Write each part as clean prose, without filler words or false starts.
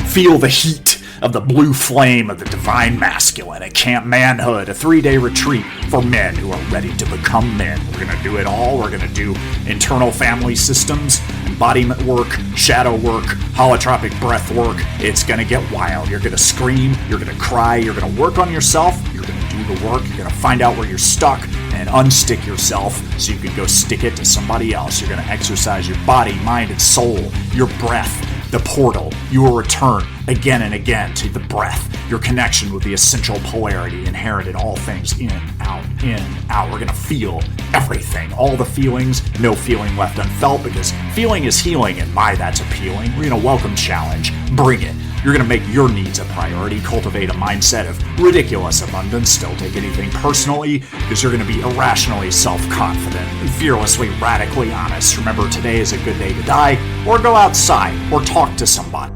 Feel the heat of the blue flame of the divine masculine at Camp Manhood, a 3-day retreat for men who are ready to become men. We're going to do it all. We're going to do internal family systems, embodiment work, shadow work, holotropic breath work. It's going to get wild. You're going to scream. You're going to cry. You're going to work on yourself. You're going to do the work. You're going to find out where you're stuck and unstick yourself so you can go stick it to somebody else. You're going to exercise your body, mind, and soul, your breath, the portal. You will return again and again to the breath, your connection with the essential polarity inherent in all things, in, out, in, out. We're going to feel everything, all the feelings, no feeling left unfelt, because feeling is healing, and my, that's appealing. We're going to welcome challenge. Bring it. You're going to make your needs a priority, cultivate a mindset of ridiculous abundance, don't take anything personally, because you're going to be irrationally self-confident and fearlessly, radically honest. Remember, today is a good day to die, or go outside, or talk to somebody.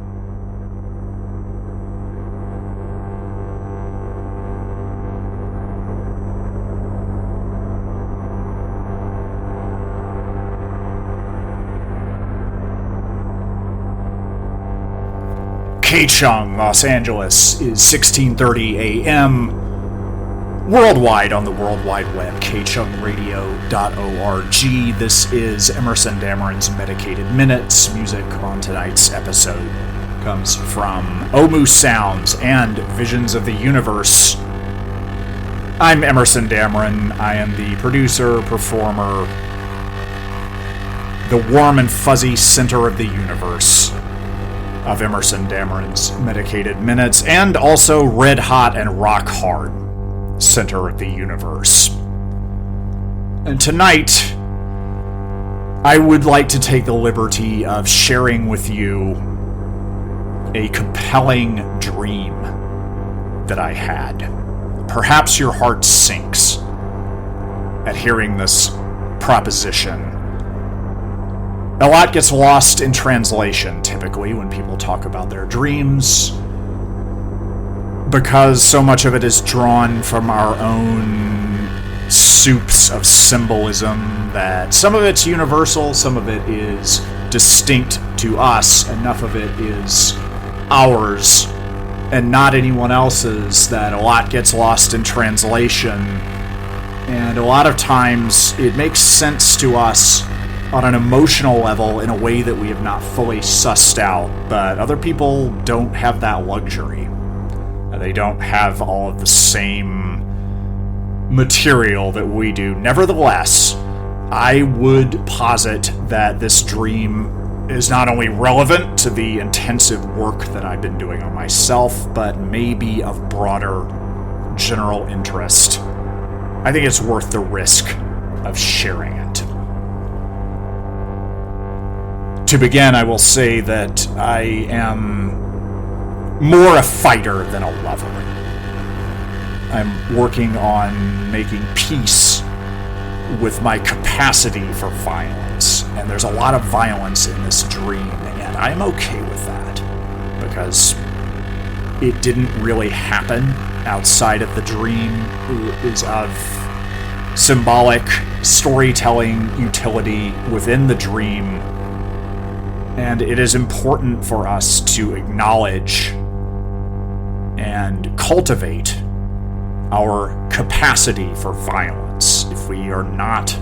Keichung, Los Angeles, is 16:30 a.m. worldwide on the World Wide Web, keichungradio.org. This is Emerson Dameron's Medicated Minutes. Music on tonight's episode comes from Omu Sounds and Visions of the Universe. I'm Emerson Dameron. I am the producer, performer, the warm and fuzzy center of the universe of Emerson Dameron's Medicated Minutes, and also red hot and rock hard center of the universe. And tonight, I would like to take the liberty of sharing with you a compelling dream that I had. Perhaps your heart sinks at hearing this proposition. A lot gets lost in translation, typically, when people talk about their dreams, because so much of it is drawn from our own soups of symbolism that some of it's universal, some of it is distinct to us, enough of it is ours and not anyone else's, that a lot gets lost in translation. And a lot of times it makes sense to us on an emotional level in a way that we have not fully sussed out, but other people don't have that luxury. They don't have all of the same material that we do. Nevertheless, I would posit that this dream is not only relevant to the intensive work that I've been doing on myself, but may be of broader general interest. I think it's worth the risk of sharing it. To begin, I will say that I am more a fighter than a lover. I'm working on making peace with my capacity for violence, and there's a lot of violence in this dream, and I'm okay with that, because it didn't really happen outside of the dream. It is of symbolic storytelling utility within the dream. And it is important for us to acknowledge and cultivate our capacity for violence. If we are not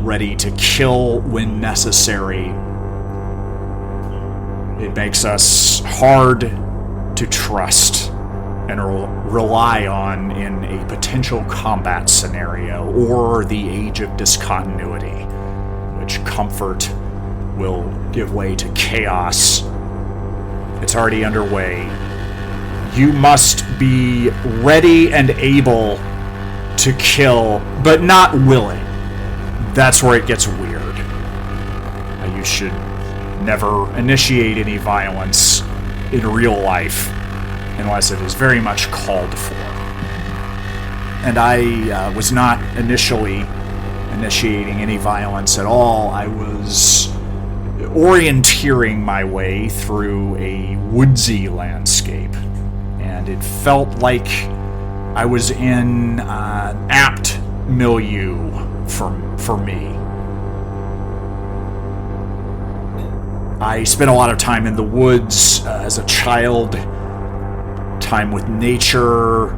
ready to kill when necessary, it makes us hard to trust and rely on in a potential combat scenario or the age of discontinuity, which comfort will give way to chaos. It's already underway. You must be ready and able to kill, but not willing. That's where it gets weird. You should never initiate any violence in real life unless it is very much called for. And I was not initially initiating any violence at all. I was orienteering my way through a woodsy landscape, and it felt like I was in an apt milieu for me. I spent a lot of time in the woods as a child, time with nature.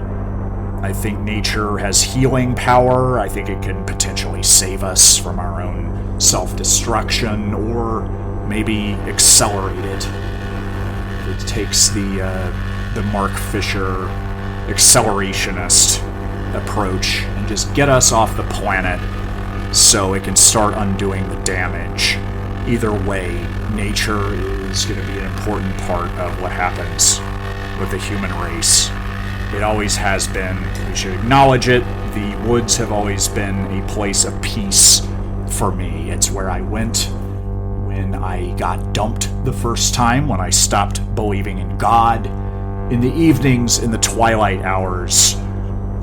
I think nature has healing power. I think it can potentially save us from our own self-destruction, or maybe accelerate it. It takes the Mark Fisher accelerationist approach and just get us off the planet so it can start undoing the damage. Either way, nature is going to be an important part of what happens with the human race. It always has been. We should acknowledge it. The woods have always been a place of peace for me. It's where I went when I got dumped the first time, when I stopped believing in God. In the evenings, in the twilight hours,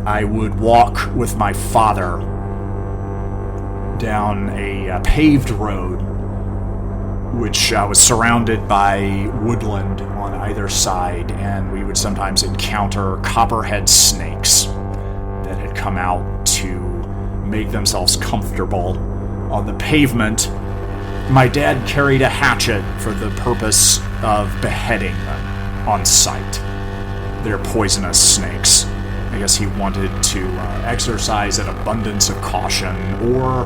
I would walk with my father down a paved road, which was surrounded by woodland on either side, and we would sometimes encounter copperhead snakes that had come out to make themselves comfortable on the pavement. My dad carried a hatchet for the purpose of beheading them on sight. They're poisonous snakes. I guess he wanted to exercise an abundance of caution, or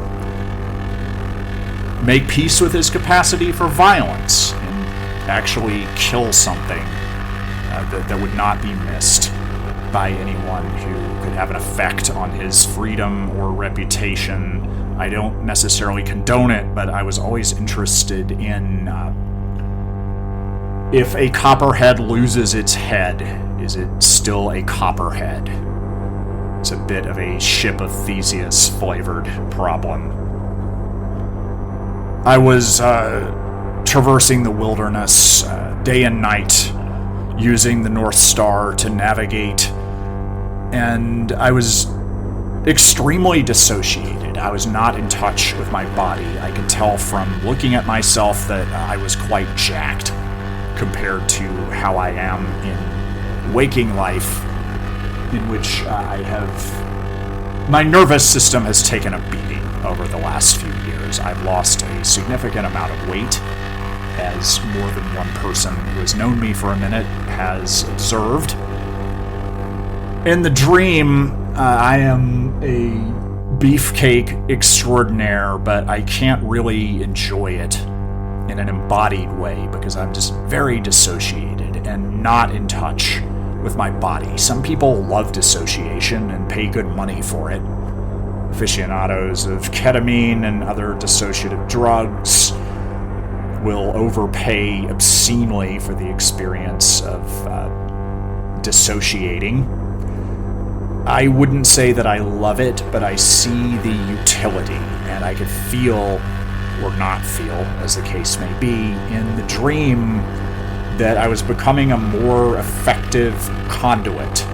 make peace with his capacity for violence and actually kill something that would not be missed by anyone who could have an effect on his freedom or reputation. I don't necessarily condone it, but I was always interested in if a copperhead loses its head, is it still a copperhead? It's a bit of a Ship of Theseus flavored problem. I was traversing the wilderness day and night, using the North Star to navigate, and I was extremely dissociated. I was not in touch with my body. I could tell from looking at myself that I was quite jacked compared to how I am in waking life, in which my nervous system has taken a beating over the last few years. I've lost a significant amount of weight, as more than one person who has known me for a minute has observed. In the dream, I am a beefcake extraordinaire, but I can't really enjoy it in an embodied way because I'm just very dissociated and not in touch with my body. Some people love dissociation and pay good money for it. Aficionados of ketamine and other dissociative drugs will overpay obscenely for the experience of dissociating. I wouldn't say that I love it, but I see the utility, and I could feel, or not feel, as the case may be, in the dream that I was becoming a more effective conduit.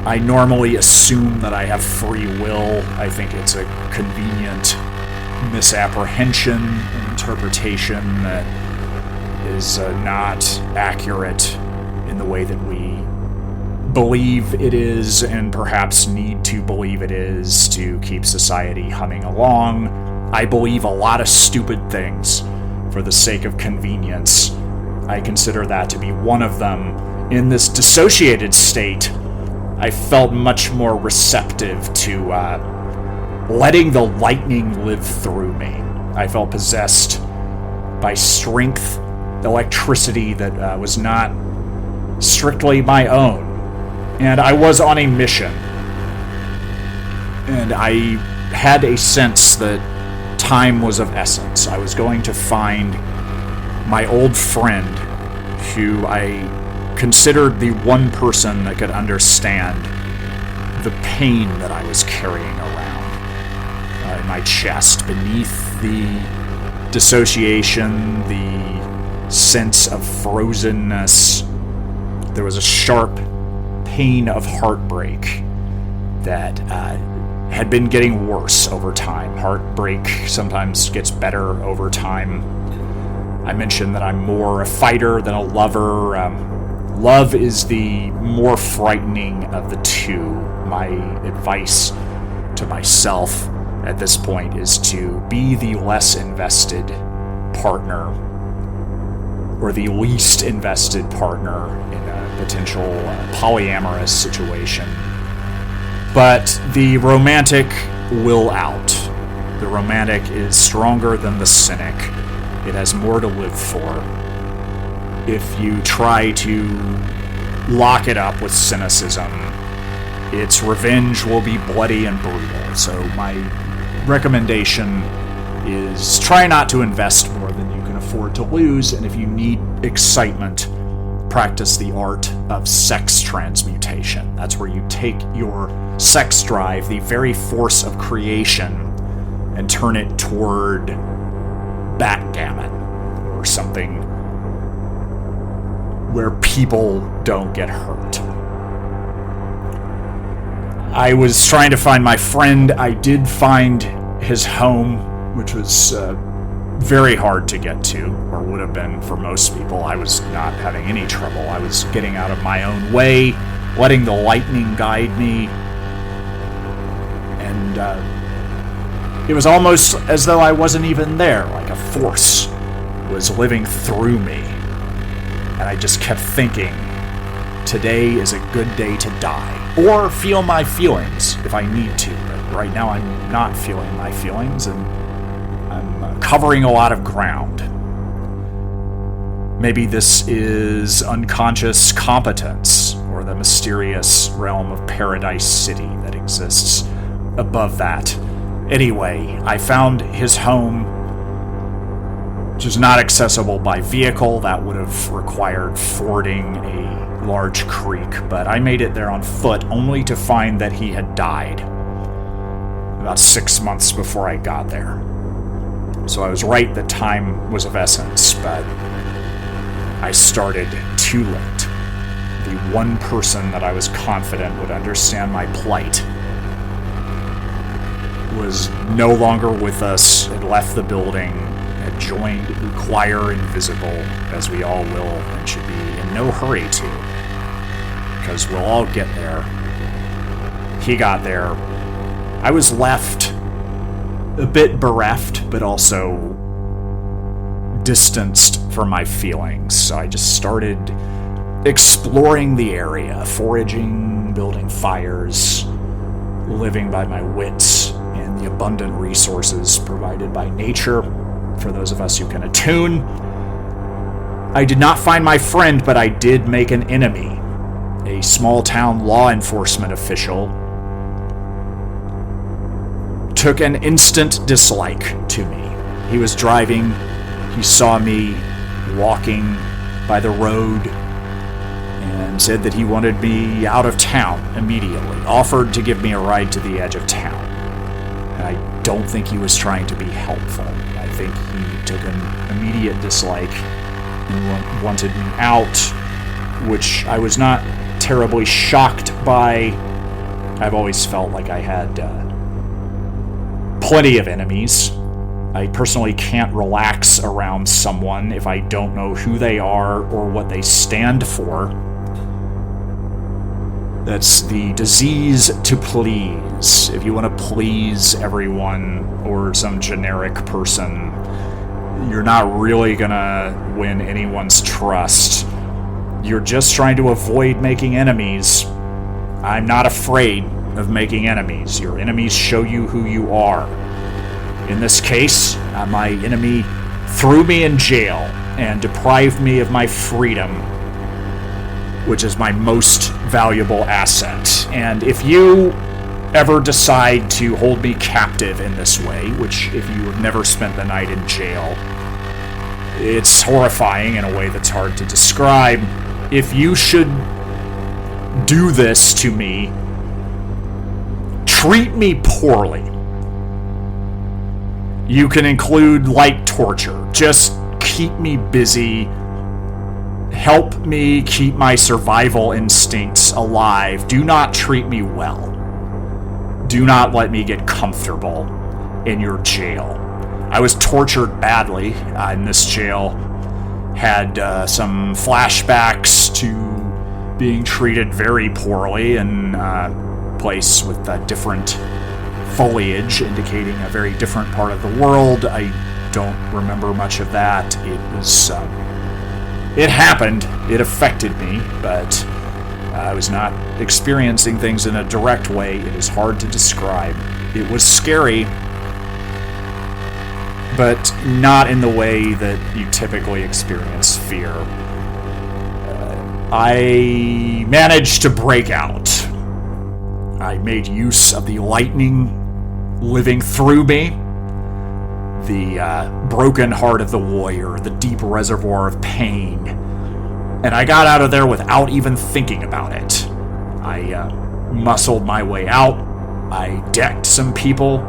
I normally assume that I have free will. I think it's a convenient misapprehension and interpretation that is not accurate in the way that we believe it is, and perhaps need to believe it is, to keep society humming along. I believe a lot of stupid things for the sake of convenience. I consider that to be one of them. In this dissociated state, I felt much more receptive to letting the lightning live through me. I felt possessed by strength, electricity that was not strictly my own. And I was on a mission. And I had a sense that time was of essence. I was going to find my old friend, who I considered the one person that could understand the pain that I was carrying around in my chest. Beneath the dissociation, the sense of frozenness, there was a sharp pain of heartbreak that had been getting worse over time. Heartbreak sometimes gets better over time. I mentioned that I'm more a fighter than a lover. Love is the more frightening of the two. My advice to myself at this point is to be the less invested partner, or the least invested partner in a potential polyamorous situation. But the romantic will out. The romantic is stronger than the cynic. It has more to live for. If you try to lock it up with cynicism, its revenge will be bloody and brutal. So my recommendation is try not to invest more than you can afford to lose, and if you need excitement, practice the art of sex transmutation. That's where you take your sex drive, the very force of creation, and turn it toward backgammon or something where people don't get hurt. I was trying to find my friend. I did find his home, which was very hard to get to, or would have been for most people. I was not having any trouble. I was getting out of my own way, letting the lightning guide me, and it was almost as though I wasn't even there, like a force was living through me. And I just kept thinking, today is a good day to die. Or feel my feelings if I need to. But right now I'm not feeling my feelings, and I'm covering a lot of ground. Maybe this is unconscious competence, or the mysterious realm of Paradise City that exists above that. Anyway, I found his home, which is not accessible by vehicle. That would have required fording a large creek, but I made it there on foot, only to find that he had died about 6 months before I got there. So I was right that time was of essence, but I started too late. The one person that I was confident would understand my plight was no longer with us, had left the building, had joined Choir Invisible, as we all will and should be in no hurry to, because we'll all get there. He got there. I was left a bit bereft, but also distanced from my feelings. So I just started exploring the area, foraging, building fires, living by my wits and the abundant resources provided by nature for those of us who can attune. I did not find my friend, but I did make an enemy, a small-town law enforcement official. Took an instant dislike to me. He was driving, he saw me walking by the road, and said that he wanted me out of town immediately, offered to give me a ride to the edge of town. And I don't think he was trying to be helpful. I think he took an immediate dislike and wanted me out, which I was not terribly shocked by. I've always felt like I had plenty of enemies. I personally can't relax around someone if I don't know who they are or what they stand for. That's the disease to please. If you want to please everyone or some generic person, you're not really gonna win anyone's trust. You're just trying to avoid making enemies. I'm not afraid of making enemies. Your enemies show you who you are. In this case, my enemy threw me in jail and deprived me of my freedom, which is my most valuable asset. And if you ever decide to hold me captive in this way, which if you have never spent the night in jail, it's horrifying in a way that's hard to describe. If you should do this to me, treat me poorly. You can include light torture. Just keep me busy. Help me keep my survival instincts alive. Do not treat me well. Do not let me get comfortable in your jail. I was tortured badly in this jail. Had some flashbacks to being treated very poorly in a place with different foliage indicating a very different part of the world. I don't remember much of that. It happened. It affected me, but I was not experiencing things in a direct way. It is hard to describe. It was scary, but not in the way that you typically experience fear. I managed to break out. I made use of the lightning living through me, the broken heart of the warrior, the deep reservoir of pain, and I got out of there without even thinking about it. I muscled my way out. I decked some people.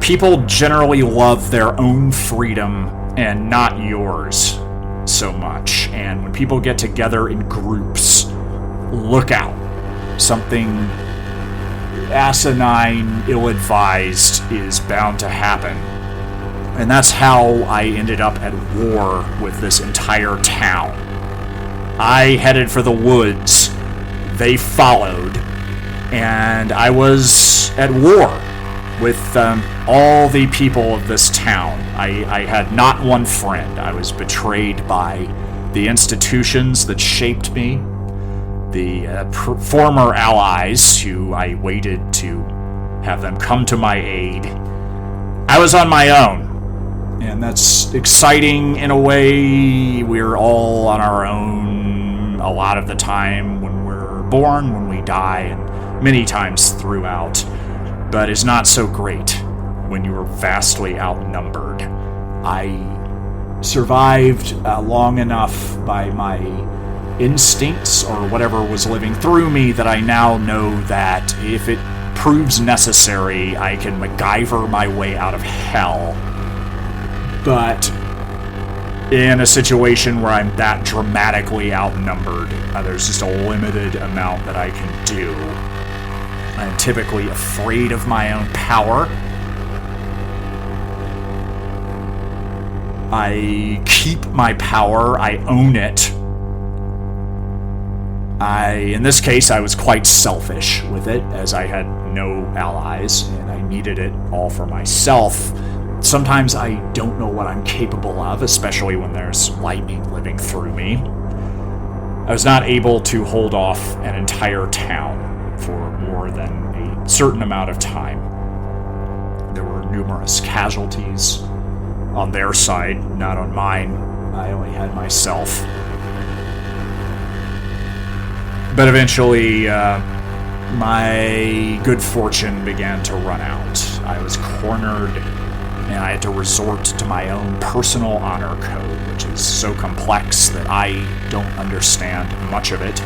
People generally love their own freedom and not yours so much. And when people get together in groups, look out. Something asinine, ill-advised is bound to happen. And that's how I ended up at war with this entire town. I headed for the woods. They followed. And I was at war with all the people of this town. I had not one friend. I was betrayed by the institutions that shaped me, the former allies who I waited to have them come to my aid. I was on my own, and that's exciting in a way. We're all on our own a lot of the time when we're born, when we die, and many times throughout. But is not so great when you are vastly outnumbered. I survived long enough by my instincts or whatever was living through me that I now know that if it proves necessary, I can MacGyver my way out of hell. But in a situation where I'm that dramatically outnumbered, there's just a limited amount that I can do. I'm typically afraid of my own power. I keep my power. I own it. In this case, I was quite selfish with it, as I had no allies, and I needed it all for myself. Sometimes I don't know what I'm capable of, especially when there's lightning living through me. I was not able to hold off an entire town for more than a certain amount of time. There were numerous casualties on their side, not on mine. I only had myself. But eventually, my good fortune began to run out. I was cornered, and I had to resort to my own personal honor code, which is so complex that I don't understand much of it.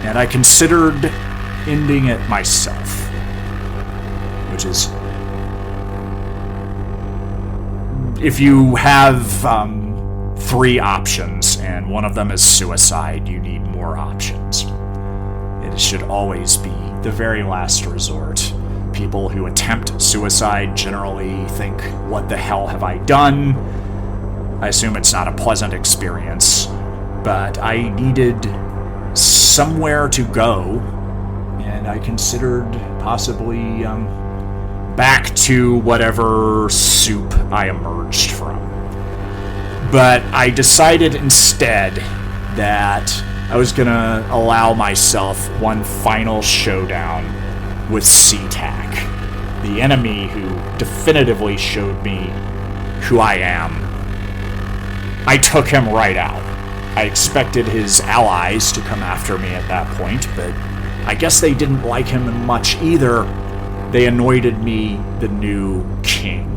And I considered ending it myself, which is, if you have 3 options and one of them is suicide, you need more options. It should always be the very last resort. People who attempt suicide generally think, what the hell have I done? I assume it's not a pleasant experience, but I needed somewhere to go, and I considered possibly back to whatever soup I emerged from. But I decided instead that I was going to allow myself one final showdown with SeaTac, the enemy who definitively showed me who I am. I took him right out. I expected his allies to come after me at that point, but I guess they didn't like him much either. They anointed me the new king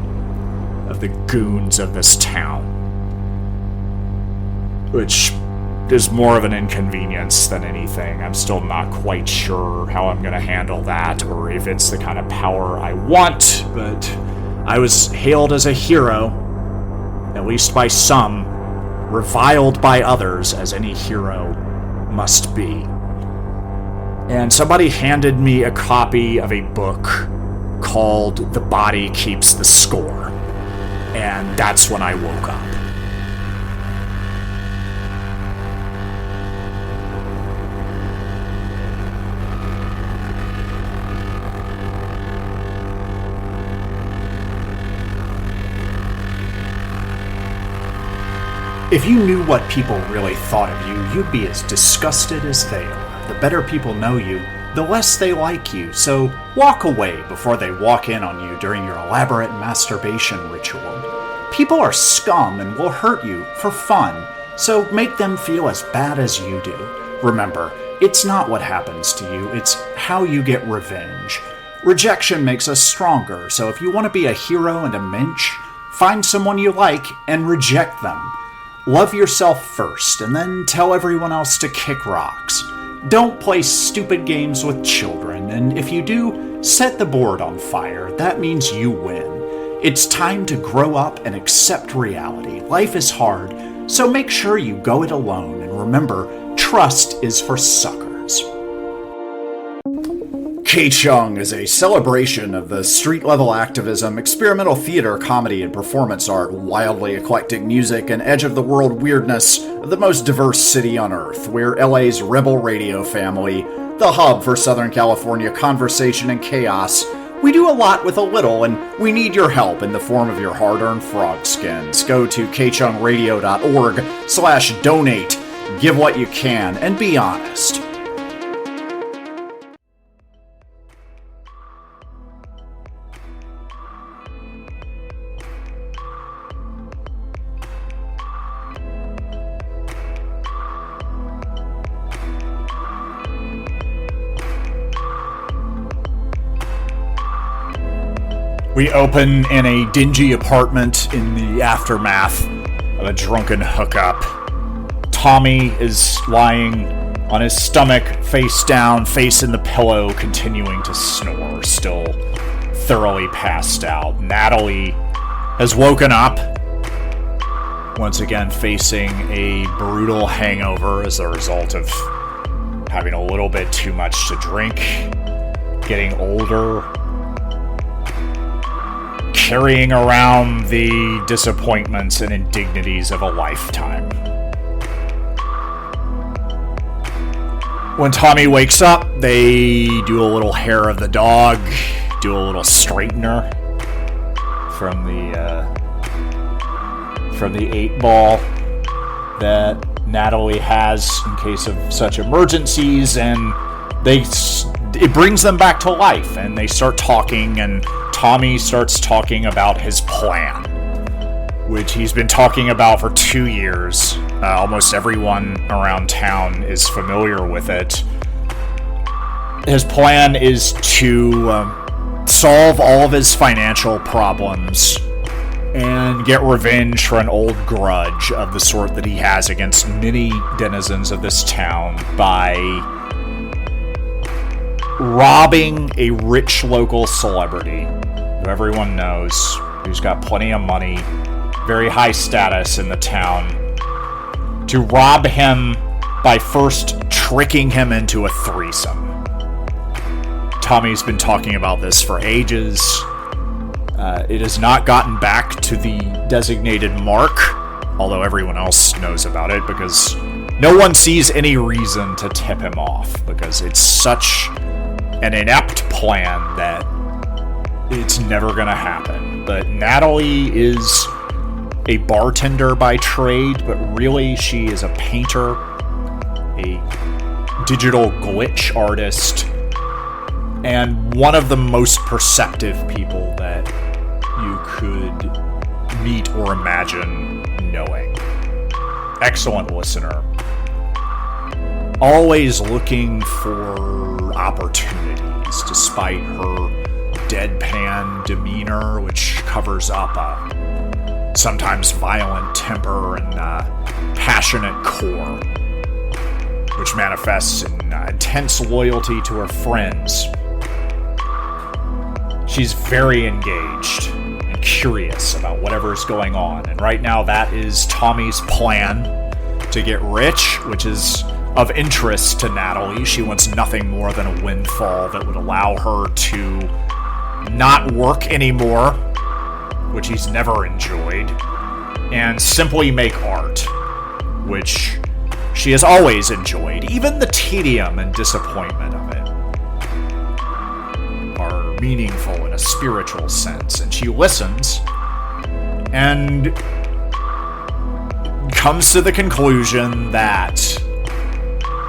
of the goons of this town, which is more of an inconvenience than anything. I'm still not quite sure how I'm going to handle that, or if it's the kind of power I want, but I was hailed as a hero, at least by some, reviled by others, as any hero must be. And somebody handed me a copy of a book called The Body Keeps the Score, and that's when I woke up. If you knew what people really thought of you, you'd be as disgusted as they are. The better people know you, the less they like you, so walk away before they walk in on you during your elaborate masturbation ritual. People are scum and will hurt you for fun, so make them feel as bad as you do. Remember, it's not what happens to you, it's how you get revenge. Rejection makes us stronger, so if you want to be a hero and a mensch, find someone you like and reject them. Love yourself first, and then tell everyone else to kick rocks. Don't play stupid games with children, and if you do, set the board on fire. That means you win. It's time to grow up and accept reality. Life is hard, so make sure you go it alone, and remember, trust is for suckers. K-Chung is a celebration of the street-level activism, experimental theater, comedy, and performance art, wildly eclectic music, and edge-of-the-world weirdness of the most diverse city on Earth. We're LA's Rebel Radio family, the hub for Southern California conversation and chaos. We do a lot with a little, and we need your help in the form of your hard-earned frog skins. Go to kchungradio.org/donate, give what you can, and be honest. We open in a dingy apartment in the aftermath of a drunken hookup. Tommy is lying on his stomach, face down, face in the pillow, continuing to snore, still thoroughly passed out. Natalie has woken up, once again facing a brutal hangover as a result of having a little bit too much to drink, getting older, carrying around the disappointments and indignities of a lifetime. When Tommy wakes up, they do a little hair of the dog, do a little straightener from the 8-ball that Natalie has in case of such emergencies, and it brings them back to life, and they start talking, and Tommy starts talking about his plan, which he's been talking about for 2 years. Almost everyone around town is familiar with it. His plan is to solve all of his financial problems and get revenge for an old grudge of the sort that he has against many denizens of this town by robbing a rich local celebrity who everyone knows, who's got plenty of money, very high status in the town, to rob him by first tricking him into a threesome. Tommy's been talking about this for ages. It has not gotten back to the designated mark, although everyone else knows about it because no one sees any reason to tip him off because it's such an inept plan that it's never gonna happen. But Natalie is a bartender by trade, but really she is a painter, a digital glitch artist, and one of the most perceptive people that you could meet or imagine knowing. Excellent listener. Always looking for opportunities despite her deadpan demeanor, which covers up a sometimes violent temper and passionate core, which manifests in intense loyalty to her friends. She's very engaged and curious about whatever's going on, and right now that is Tommy's plan to get rich, which is of interest to Natalie. She wants nothing more than a windfall that would allow her to not work anymore, which he's never enjoyed, and simply make art, which she has always enjoyed. Even the tedium and disappointment of it are meaningful in a spiritual sense, and she listens, and comes to the conclusion that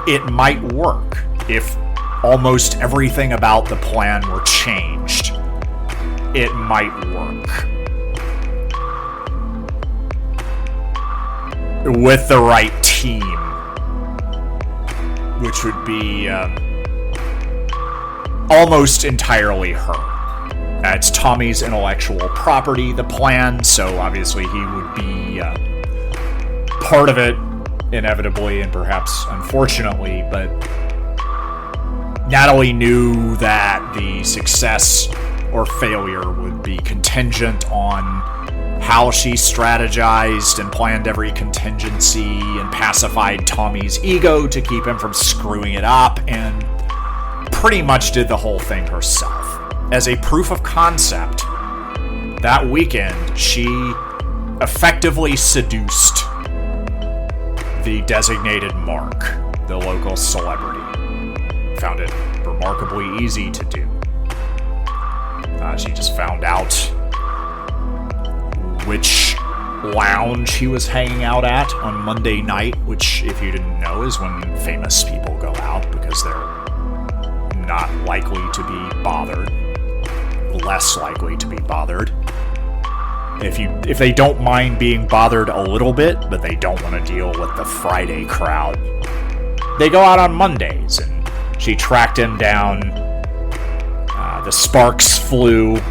it might work if almost everything about the plan were changed. It might work. With the right team, which would be almost entirely her. It's Tommy's intellectual property, the plan, so obviously he would be part of it, inevitably and perhaps unfortunately, but Natalie knew that the success or failure would be contingent on how she strategized and planned every contingency and pacified Tommy's ego to keep him from screwing it up, and pretty much did the whole thing herself. As a proof of concept, that weekend she effectively seduced the designated Mark, the local celebrity. Found it remarkably easy to do. She just found out which lounge he was hanging out at on Monday night, which, if you didn't know, is when famous people go out because they're not likely to be bothered, less likely to be bothered. If they don't mind being bothered a little bit, but they don't want to deal with the Friday crowd, they go out on Mondays, and she tracked him down. The sparks flew.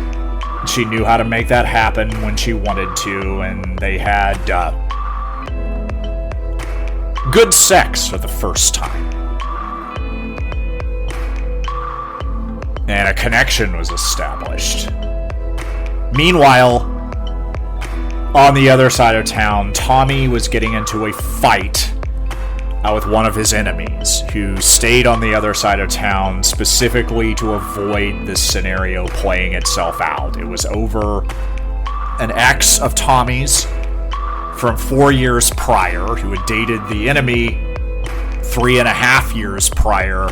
She knew how to make that happen when she wanted to, and they had good sex for the first time. And a connection was established. Meanwhile, on the other side of town, Tommy was getting into a fight with one of his enemies, who stayed on the other side of town specifically to avoid this scenario playing itself out. It was over an ex of Tommy's from 4 years prior, who had dated the enemy 3.5 years prior,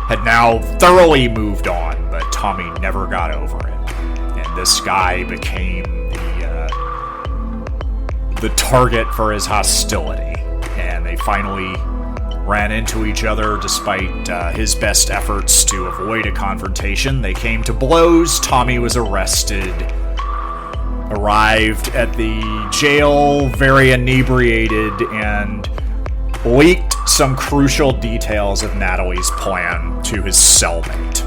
had now thoroughly moved on, but Tommy never got over it. And this guy became the target for his hostility. And they finally ran into each other despite his best efforts to avoid a confrontation. They came to blows. Tommy was arrested, arrived at the jail very inebriated, and leaked some crucial details of Natalie's plan to his cellmate.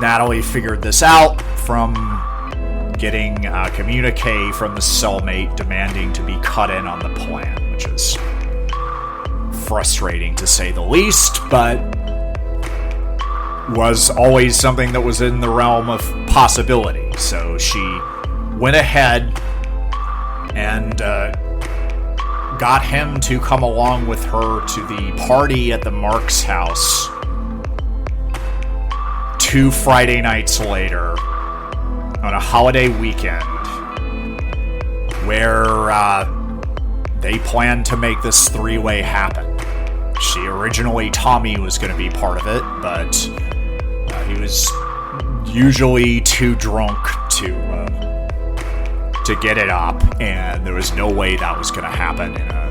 Natalie figured this out from getting a communique from the cellmate demanding to be cut in on the plan, which is frustrating to say the least, but was always something that was in the realm of possibility. So she went ahead and got him to come along with her to the party at the Marks house 2 Friday nights later on a holiday weekend, where they planned to make this 3-way happen. Tommy was going to be part of it, but he was usually too drunk to get it up, and there was no way that was going to happen in a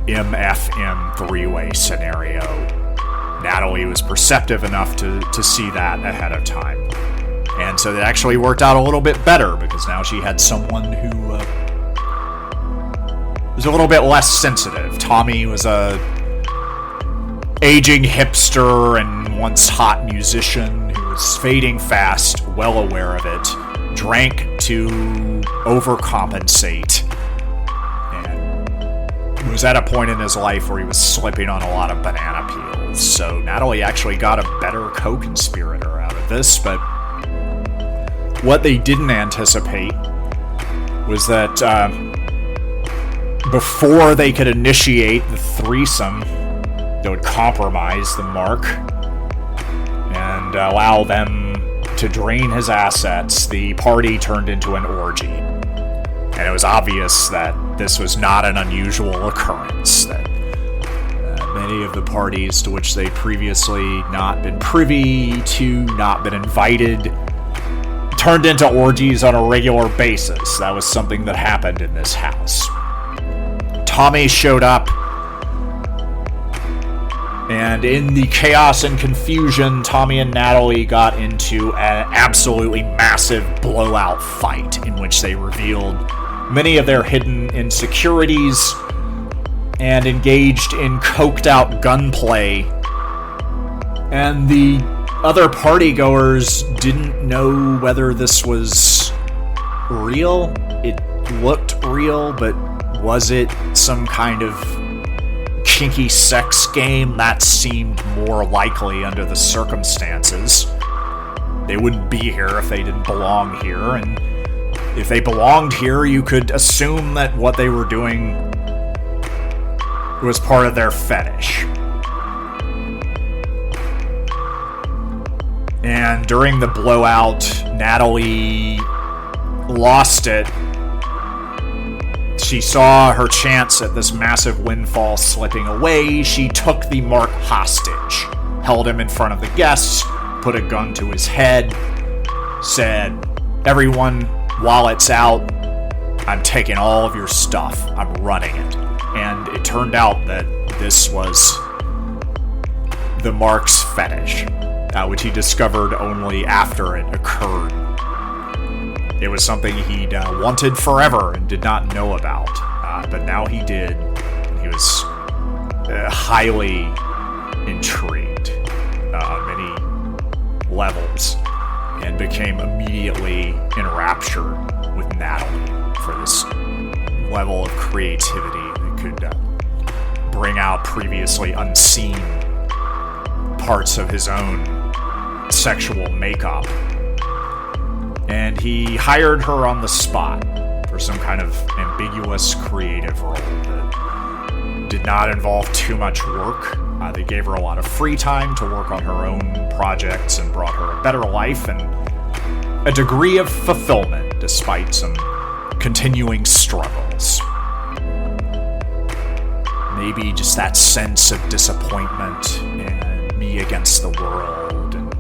MFM 3-way scenario. Natalie was perceptive enough to see that ahead of time. And so it actually worked out a little bit better, because now she had someone who was a little bit less sensitive. Tommy was a aging hipster and once hot musician who was fading fast, well aware of it, drank to overcompensate, and was at a point in his life where he was slipping on a lot of banana peels. So Natalie actually got a better co-conspirator out of this, but what they didn't anticipate was that before they could initiate the threesome that would compromise the Mark and allow them to drain his assets, the party turned into an orgy. And it was obvious that this was not an unusual occurrence, that many of the parties to which they previously not been privy to, not been invited turned into orgies on a regular basis. That was something that happened in this house. Tommy showed up, and in the chaos and confusion, Tommy and Natalie got into an absolutely massive blowout fight in which they revealed many of their hidden insecurities and engaged in coked out gunplay. And the other partygoers didn't know whether this was real. It looked real, but was it some kind of kinky sex game? That seemed more likely under the circumstances. They wouldn't be here if they didn't belong here, and if they belonged here, you could assume that what they were doing was part of their fetish. And during the blowout, Natalie lost it. She saw her chance at this massive windfall slipping away. She took the Mark hostage, held him in front of the guests, put a gun to his head, said, "Everyone, while it's out, I'm taking all of your stuff. I'm running it." And it turned out that this was the Mark's fetish, which he discovered only after it occurred. It was something he'd wanted forever and did not know about, but now he did. He was highly intrigued on many levels and became immediately enraptured with Natalie for this level of creativity that could bring out previously unseen parts of his own sexual makeup. And he hired her on the spot for some kind of ambiguous creative role that did not involve too much work. They gave her a lot of free time to work on her own projects and brought her a better life and a degree of fulfillment despite some continuing struggles. Maybe just that sense of disappointment and me against the world, and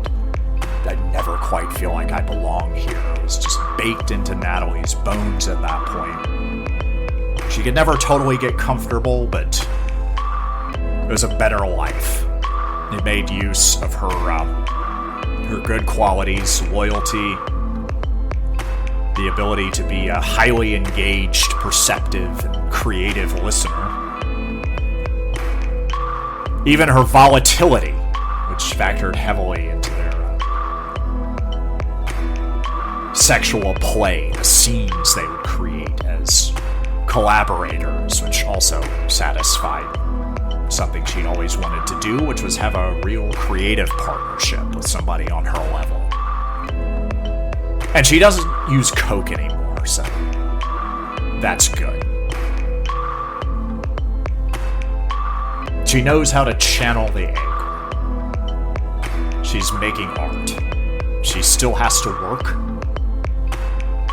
I never quite feel like I belong here. It was just baked into Natalie's bones at that point. She could never totally get comfortable, but it was a better life. It made use of her good qualities, loyalty, the ability to be a highly engaged, perceptive, and creative listener. Even her volatility, which factored heavily into their sexual play, the scenes they would create as collaborators, which also satisfied something she'd always wanted to do, which was have a real creative partnership with somebody on her level. And she doesn't use coke anymore, so that's good. She knows how to channel the anger. She's making art. She still has to work.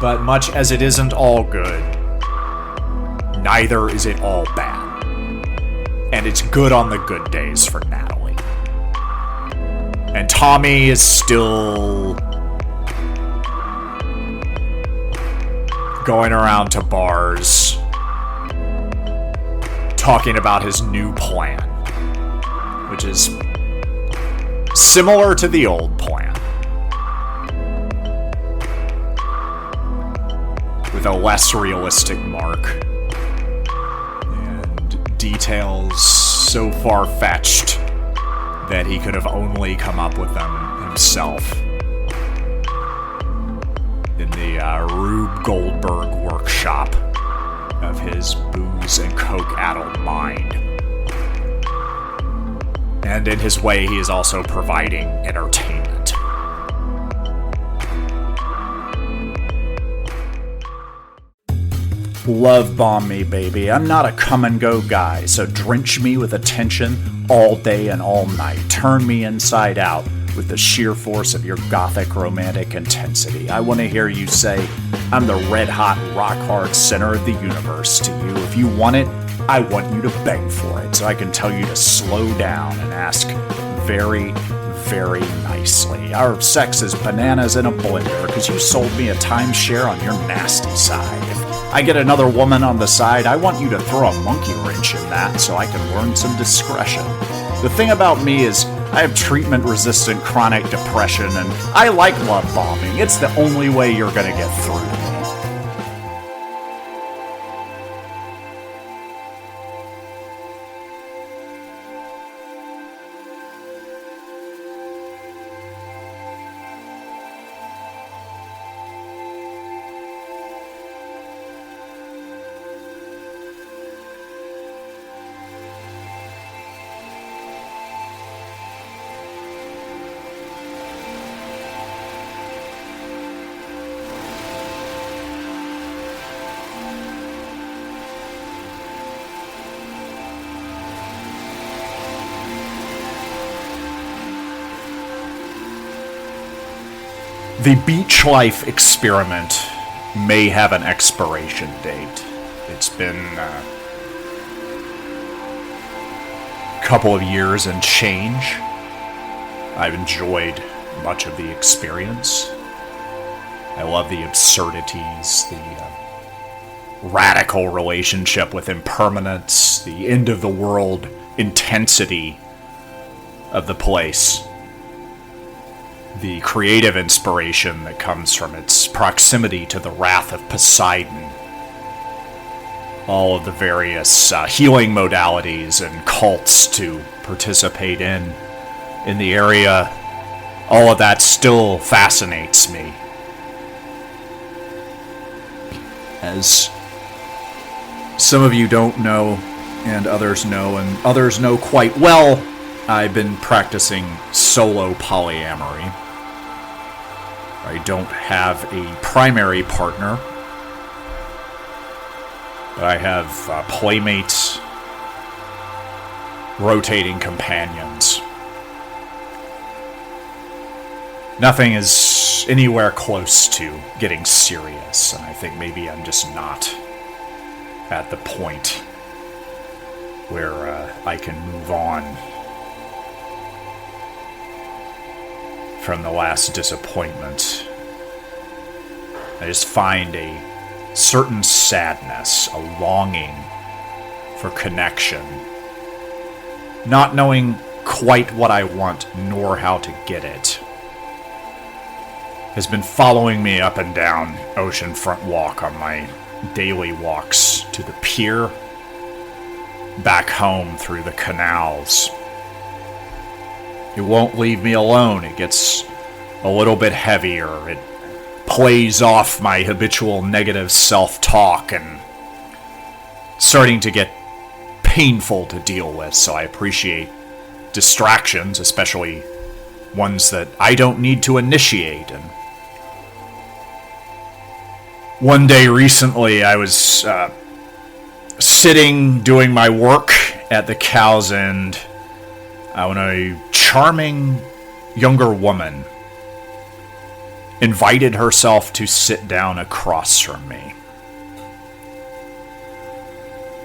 But much as it isn't all good, neither is it all bad. And it's good on the good days for Natalie. And Tommy is still going around to bars, talking about his new plan, which is similar to the old plan, with a less realistic Mark and details so far-fetched that he could have only come up with them himself in the Rube Goldberg workshop of his booze and coke-addled mind. And in his way, he is also providing entertainment. Love bomb me, baby. I'm not a come-and-go guy, so drench me with attention all day and all night. Turn me inside out with the sheer force of your gothic romantic intensity. I want to hear you say, I'm the red-hot, rock-hard center of the universe to you. If you want it, I want you to beg for it, so I can tell you to slow down and ask very, very nicely. Our sex is bananas in a blender because you sold me a timeshare on your nasty side. If I get another woman on the side, I want you to throw a monkey wrench in that so I can learn some discretion. The thing about me is I have treatment-resistant chronic depression, and I like love bombing. It's the only way you're gonna get through to me. The beach life experiment may have an expiration date. It's been a couple of years and change. I've enjoyed much of the experience. I love the absurdities, the radical relationship with impermanence, the end of the world intensity of the place. The creative inspiration that comes from its proximity to the wrath of Poseidon. All of the various healing modalities and cults to participate in the area. All of that still fascinates me. As some of you don't know, and others know quite well, I've been practicing solo polyamory. I don't have a primary partner, but I have playmates, rotating companions. Nothing is anywhere close to getting serious, and I think maybe I'm just not at the point where I can move on from the last disappointment. I just find a certain sadness, a longing for connection, not knowing quite what I want nor how to get it, has been following me up and down Oceanfront Walk on my daily walks to the pier, back home through the canals. It won't leave me alone. It gets a little bit heavier. It plays off my habitual negative self-talk and starting to get painful to deal with, so I appreciate distractions, especially ones that I don't need to initiate. And one day recently, I was sitting doing my work at the Cow's End when a charming younger woman invited herself to sit down across from me.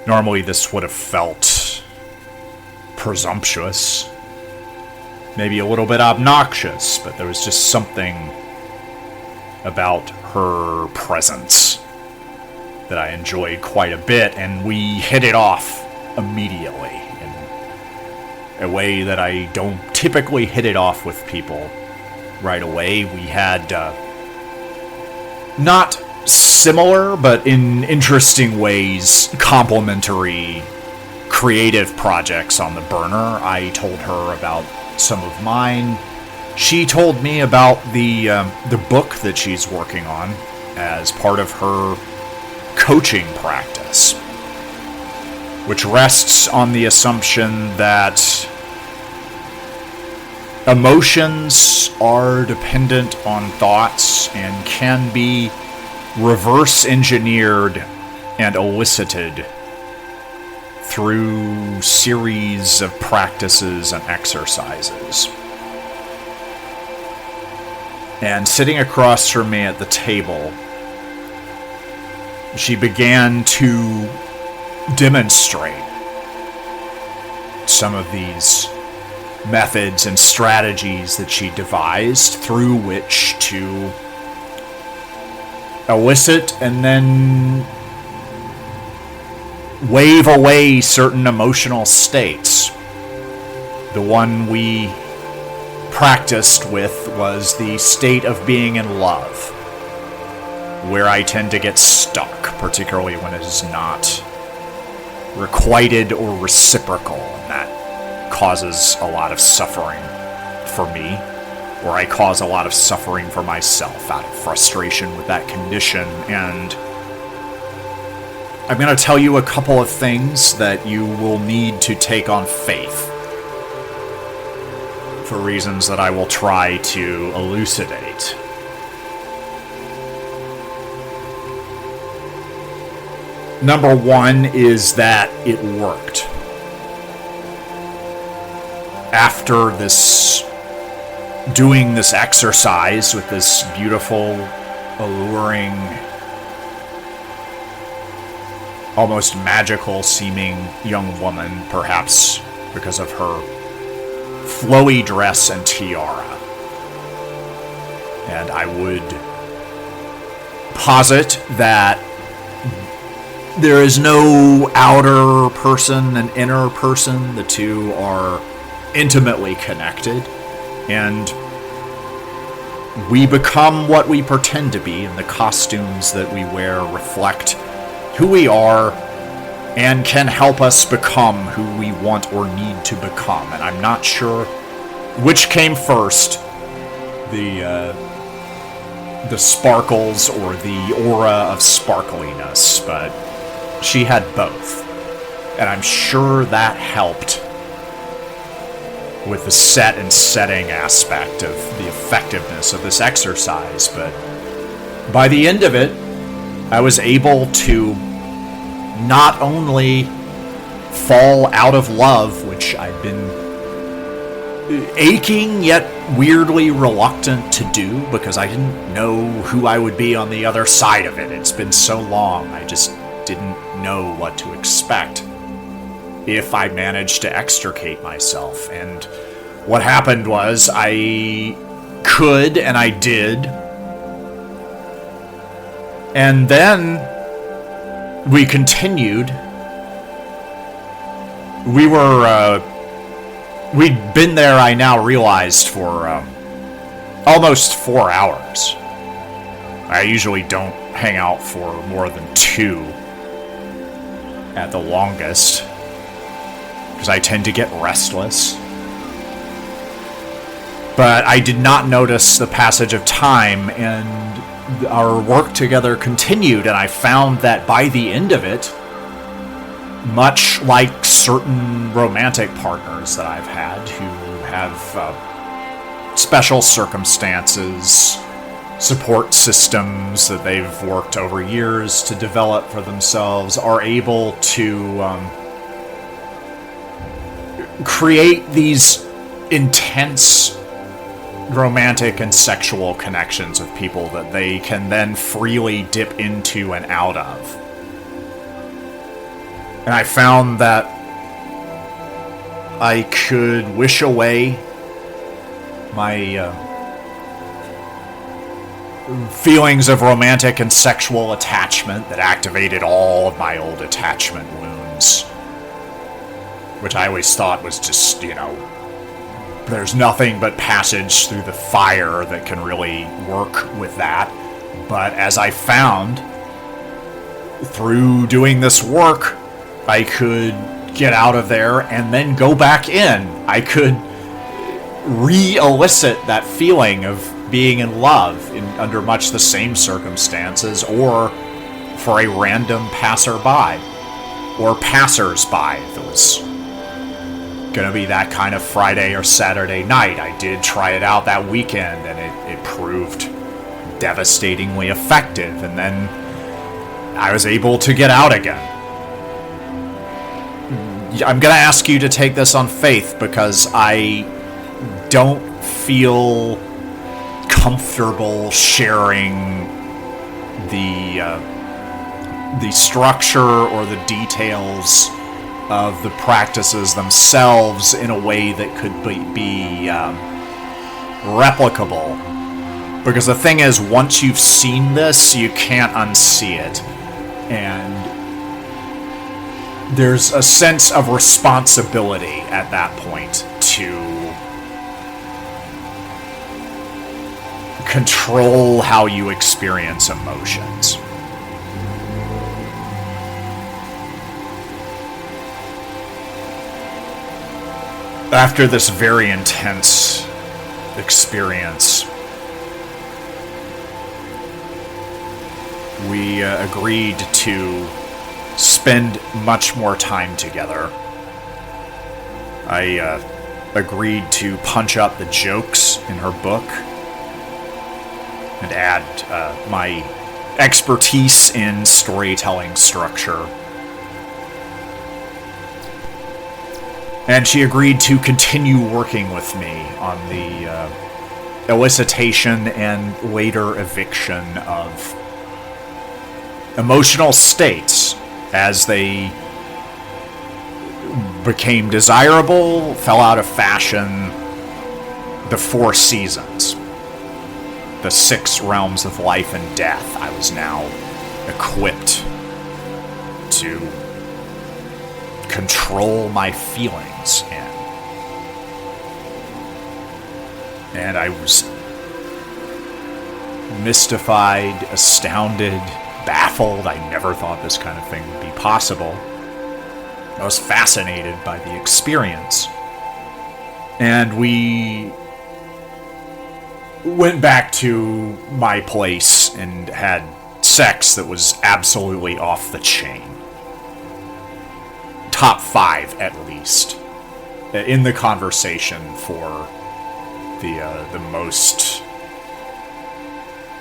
Normally this would have felt presumptuous, maybe a little bit obnoxious, but there was just something about her presence that I enjoyed quite a bit, and we hit it off immediately in a way that I don't typically hit it off with people right away. We had not similar, but in interesting ways, complementary creative projects on the burner. I told her about some of mine. She told me about the book that she's working on as part of her coaching practice, which rests on the assumption that emotions are dependent on thoughts and can be reverse engineered and elicited through series of practices and exercises. And sitting across from me at the table, she began to demonstrate some of these methods and strategies that she devised through which to elicit and then wave away certain emotional states. The one we practiced with was the state of being in love, where I tend to get stuck, particularly when it is not requited or reciprocal, and that causes a lot of suffering for me, or I cause a lot of suffering for myself out of frustration with that condition. And I'm going to tell you a couple of things that you will need to take on faith for reasons that I will try to elucidate. Number one is that it worked. After doing this exercise with this beautiful, alluring, almost magical seeming young woman, perhaps because of her flowy dress and tiara. And I would posit that there is no outer person and inner person. The two are intimately connected, and we become what we pretend to be, and the costumes that we wear reflect who we are and can help us become who we want or need to become. And I'm not sure which came first, the sparkles or the aura of sparkliness, but she had both. And I'm sure that helped with the set and setting aspect of the effectiveness of this exercise. But by the end of it, I was able to not only fall out of love, which I'd been aching yet weirdly reluctant to do because I didn't know who I would be on the other side of it. It's been so long, I just didn't know what to expect if I managed to extricate myself. And what happened was I could, and I did. And then we continued. We'd been there, I now realized, for almost 4 hours. I usually don't hang out for more than 2 at the longest, because I tend to get restless. But I did not notice the passage of time, and our work together continued, and I found that by the end of it, much like certain romantic partners that I've had who have special circumstances, support systems that they've worked over years to develop for themselves, are able to create these intense romantic and sexual connections with people that they can then freely dip into and out of. And I found that I could wish away my feelings of romantic and sexual attachment that activated all of my old attachment wounds, which I always thought was just, there's nothing but passage through the fire that can really work with that. But as I found through doing this work, I could get out of there and then go back in. I could re-elicit that feeling of being in love under much the same circumstances, or for a random passerby or passers-by if it was going to be that kind of Friday or Saturday night. I did try it out that weekend, and it proved devastatingly effective, and then I was able to get out again. I'm going to ask you to take this on faith, because I don't feel comfortable sharing the structure or the details of the practices themselves in a way that could be replicable. Because the thing is, once you've seen this, you can't unsee it. And there's a sense of responsibility at that point to control how you experience emotions. After this very intense experience, we agreed to spend much more time together. I agreed to punch up the jokes in her book and add my expertise in storytelling structure. And she agreed to continue working with me on the elicitation and later eviction of emotional states as they became desirable, fell out of fashion. The 4 seasons, the 6 realms of life and death, I was now equipped to control my feelings in. And I was mystified, astounded, baffled. I never thought this kind of thing would be possible. I was fascinated by the experience. And we went back to my place and had sex that was absolutely off the chain. Top 5, at least, in the conversation for the most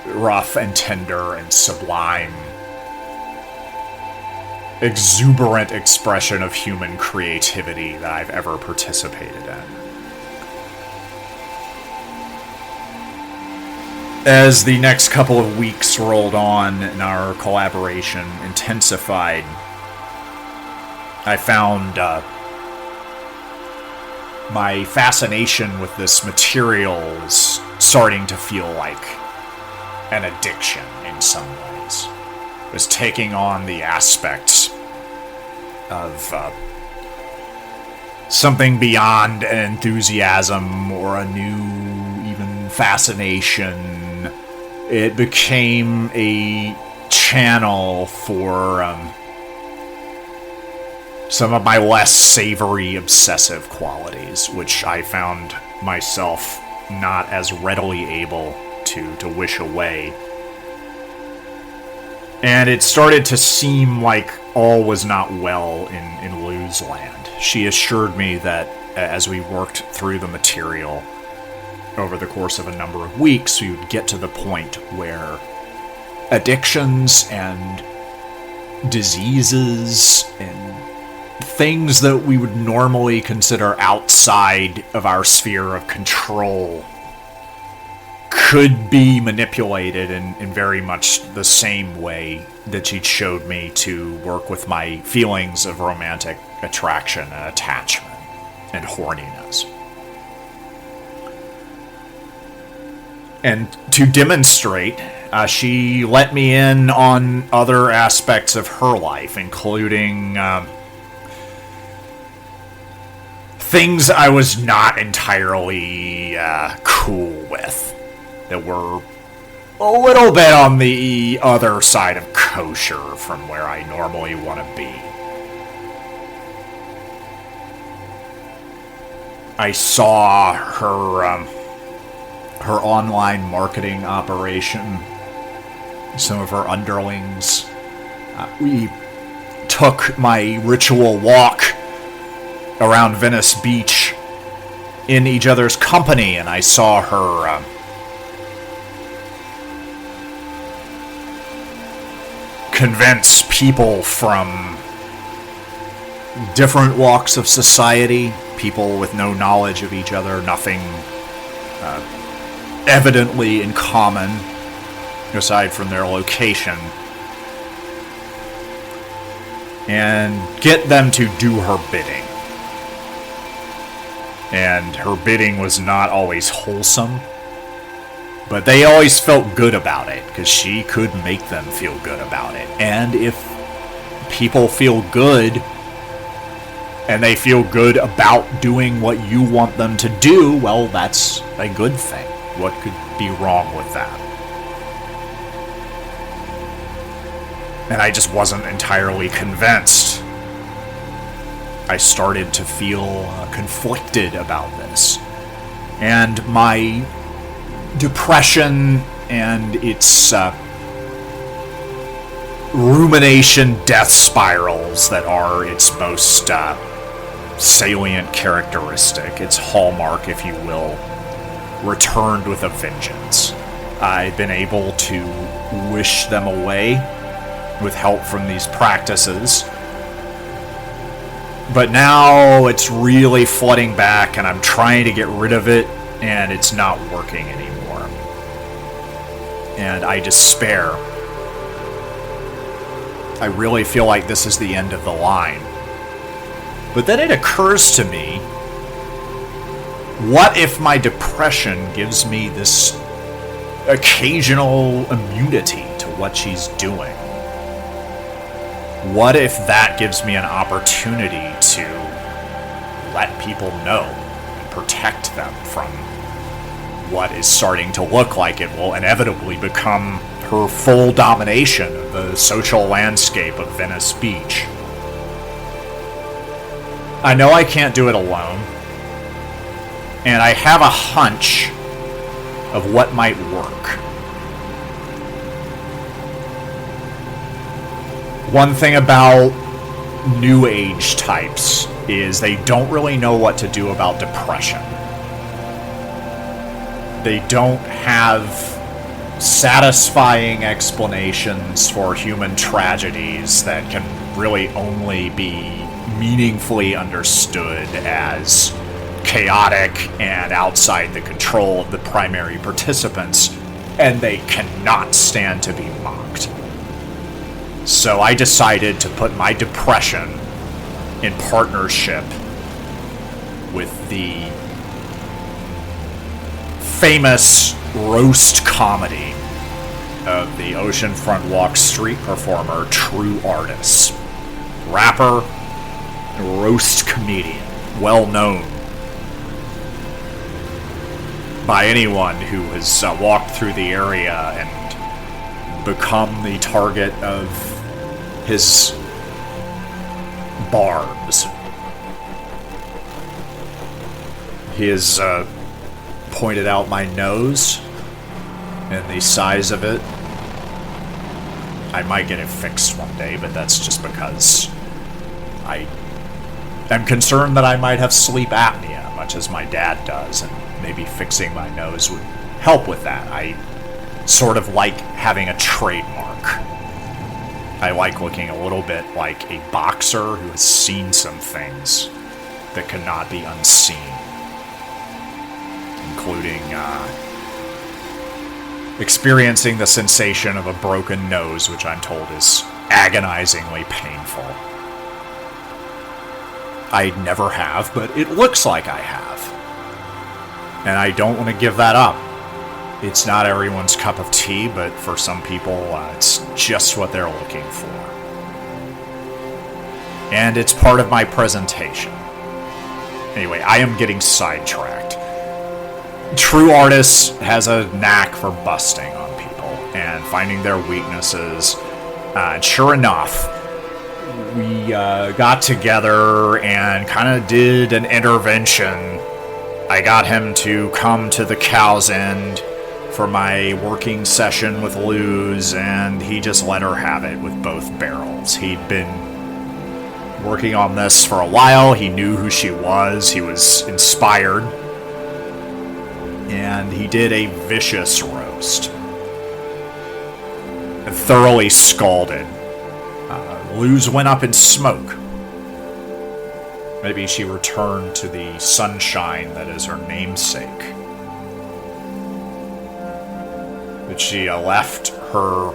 rough and tender and sublime, exuberant expression of human creativity that I've ever participated in. As the next couple of weeks rolled on and our collaboration intensified, I found my fascination with this material was starting to feel like an addiction in some ways. It was taking on the aspects of something beyond an enthusiasm or a new, even fascination. It became a channel for some of my less savory obsessive qualities, which I found myself not as readily able to wish away. And it started to seem like all was not well in Lou's land. She assured me that as we worked through the material over the course of a number of weeks, we would get to the point where addictions and diseases and things that we would normally consider outside of our sphere of control could be manipulated in very much the same way that she showed me to work with my feelings of romantic attraction and attachment and horniness. And to demonstrate, she let me in on other aspects of her life, including things I was not entirely cool with, that were a little bit on the other side of kosher from where I normally want to be. I saw her online marketing operation, some of her underlings. We took my ritual walk around Venice Beach in each other's company, and I saw her convince people from different walks of society, people with no knowledge of each other, nothing evidently in common aside from their location, and get them to do her bidding. And her bidding was not always wholesome, but they always felt good about it, because she could make them feel good about it. And if people feel good, and they feel good about doing what you want them to do, well, that's a good thing. What could be wrong with that? And I just wasn't entirely convinced. I started to feel conflicted about this. And my depression and its rumination death spirals that are its most salient characteristic, its hallmark, if you will, returned with a vengeance. I've been able to wish them away with help from these practices, but now it's really flooding back, and I'm trying to get rid of it, and it's not working anymore. And I despair. I really feel like this is the end of the line. But then it occurs to me, what if my depression gives me this occasional immunity to what she's doing? What if that gives me an opportunity to let people know and protect them from what is starting to look like it will inevitably become her full domination of the social landscape of Venice Beach? I know I can't do it alone, and I have a hunch of what might work. One thing about New Age types is they don't really know what to do about depression. They don't have satisfying explanations for human tragedies that can really only be meaningfully understood as chaotic and outside the control of the primary participants, and they cannot stand to be mocked. So I decided to put my depression in partnership with the famous roast comedy of the Oceanfront Walk street performer True Artists. Rapper and roast comedian, well known by anyone who has walked through the area and become the target of his barbs. He has pointed out my nose and the size of it. I might get it fixed one day, but that's just because I am concerned that I might have sleep apnea, much as my dad does, and maybe fixing my nose would help with that. I sort of like having a trademark. I like looking a little bit like a boxer who has seen some things that cannot be unseen, including experiencing the sensation of a broken nose, which I'm told is agonizingly painful. I never have, but it looks like I have. And I don't want to give that up. It's not everyone's cup of tea, but for some people, it's just what they're looking for. And it's part of my presentation. Anyway, I am getting sidetracked. True Artists has a knack for busting on people and finding their weaknesses. And sure enough, we got together and kind of did an intervention. I got him to come to the Cow's End for my working session with Luz, and he just let her have it with both barrels. He'd been working on this for a while. He knew who she was. He was inspired. And he did a vicious roast. And thoroughly scalded. Luz went up in smoke. Maybe she returned to the sunshine that is her namesake. But she left her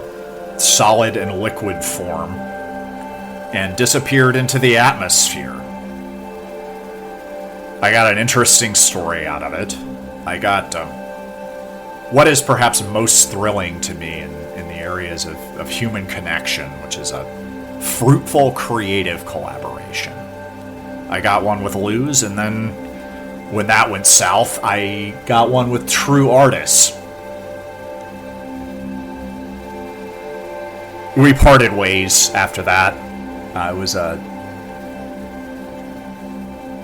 solid and liquid form and disappeared into the atmosphere. I got an interesting story out of it. I got what is perhaps most thrilling to me in the areas of human connection, which is a fruitful creative collaboration. I got one with Luz, and then when that went south, I got one with True Artists. We parted ways after that. It was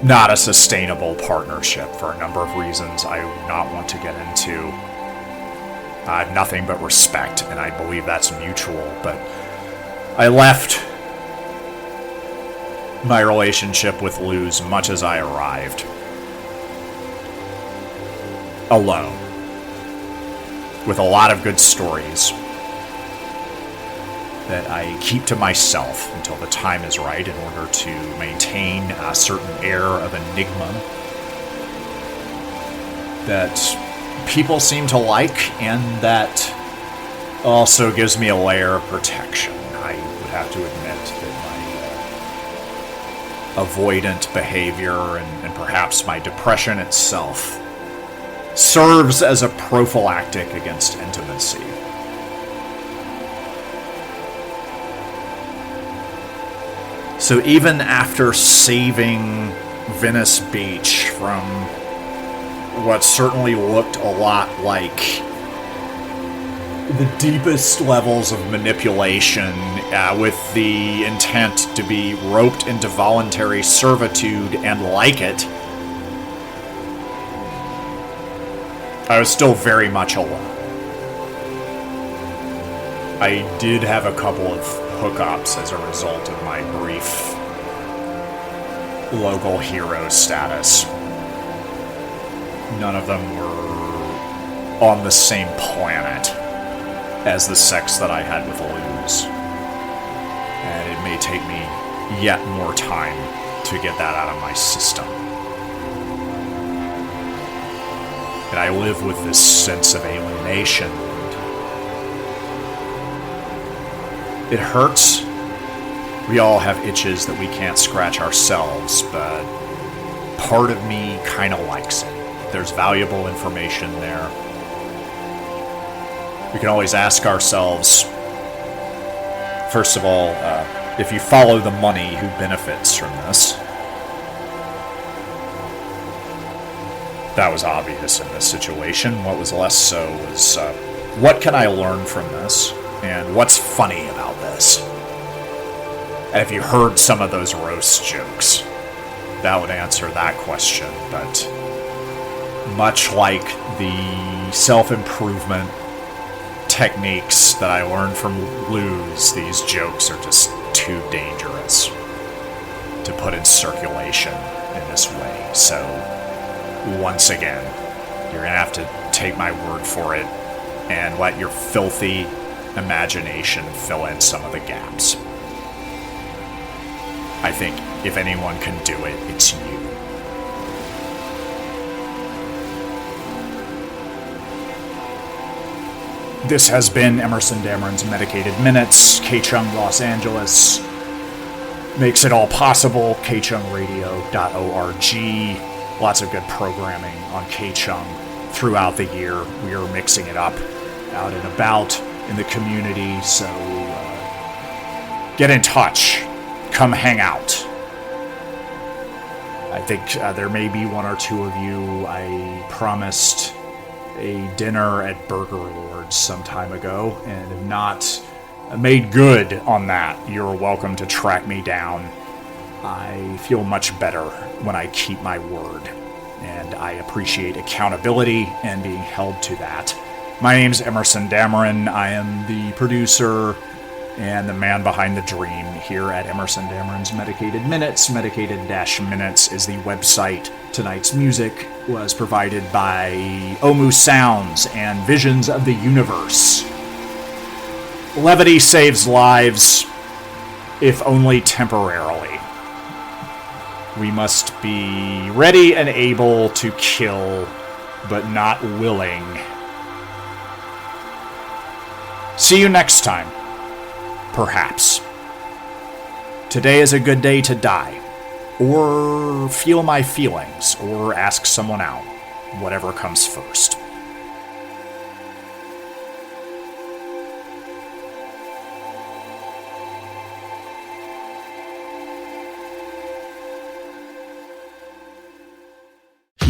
not a sustainable partnership for a number of reasons I would not want to get into. I have nothing but respect, and I believe that's mutual, but I left my relationship with Luz much as I arrived. Alone. With a lot of good stories that I keep to myself until the time is right in order to maintain a certain air of enigma that people seem to like, and that also gives me a layer of protection. I would have to admit that my avoidant behavior and perhaps my depression itself serves as a prophylactic against intimacy. So even after saving Venice Beach from what certainly looked a lot like the deepest levels of manipulation, with the intent to be roped into voluntary servitude and like it, I was still very much alone. I did have a couple of hookups as a result of my brief local hero status. None of them were on the same planet as the sex that I had with Luz. And it may take me yet more time to get that out of my system. And I live with this sense of alienation. It hurts. We all have itches that we can't scratch ourselves, but part of me kind of likes it. There's valuable information there. We can always ask ourselves, first of all, if you follow the money, who benefits from this? That was obvious in this situation. What was less so was, what can I learn from this? And what's funny about this? And if you heard some of those roast jokes, that would answer that question. But much like the self-improvement techniques that I learned from Luz, these jokes are just too dangerous to put in circulation in this way. So, once again, you're gonna have to take my word for it and let your filthy imagination fill in some of the gaps. I think if anyone can do it, it's you. This has been Emerson Dameron's Medicated Minutes. K-Chung Los Angeles makes it all possible. KChungRadio.org. Lots of good programming on K-Chung throughout the year. We are mixing it up out and about in the community, so get in touch. Come hang out. I think there may be one or two of you. I promised a dinner at Burger Lords some time ago and have not made good on that. You're welcome to track me down. I feel much better when I keep my word, and I appreciate accountability and being held to that. My name's Emerson Dameron. I am the producer and the man behind the dream here at Emerson Dameron's Medicated Minutes. Medicated-Minutes is the website. Tonight's music was provided by Omu Sounds and Visions of the Universe. Levity saves lives, if only temporarily. We must be ready and able to kill, but not willing. See you next time. Perhaps. Today is a good day to die, or feel my feelings, or ask someone out. Whatever comes first.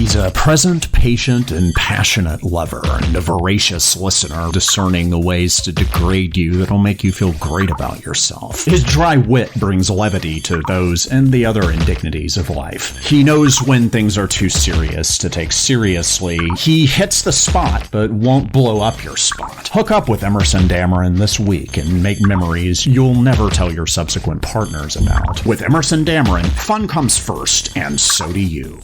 He's a present, patient, and passionate lover, and a voracious listener, discerning the ways to degrade you that'll make you feel great about yourself. His dry wit brings levity to those and the other indignities of life. He knows when things are too serious to take seriously. He hits the spot, but won't blow up your spot. Hook up with Emerson Dameron this week and make memories you'll never tell your subsequent partners about. With Emerson Dameron, fun comes first, and so do you.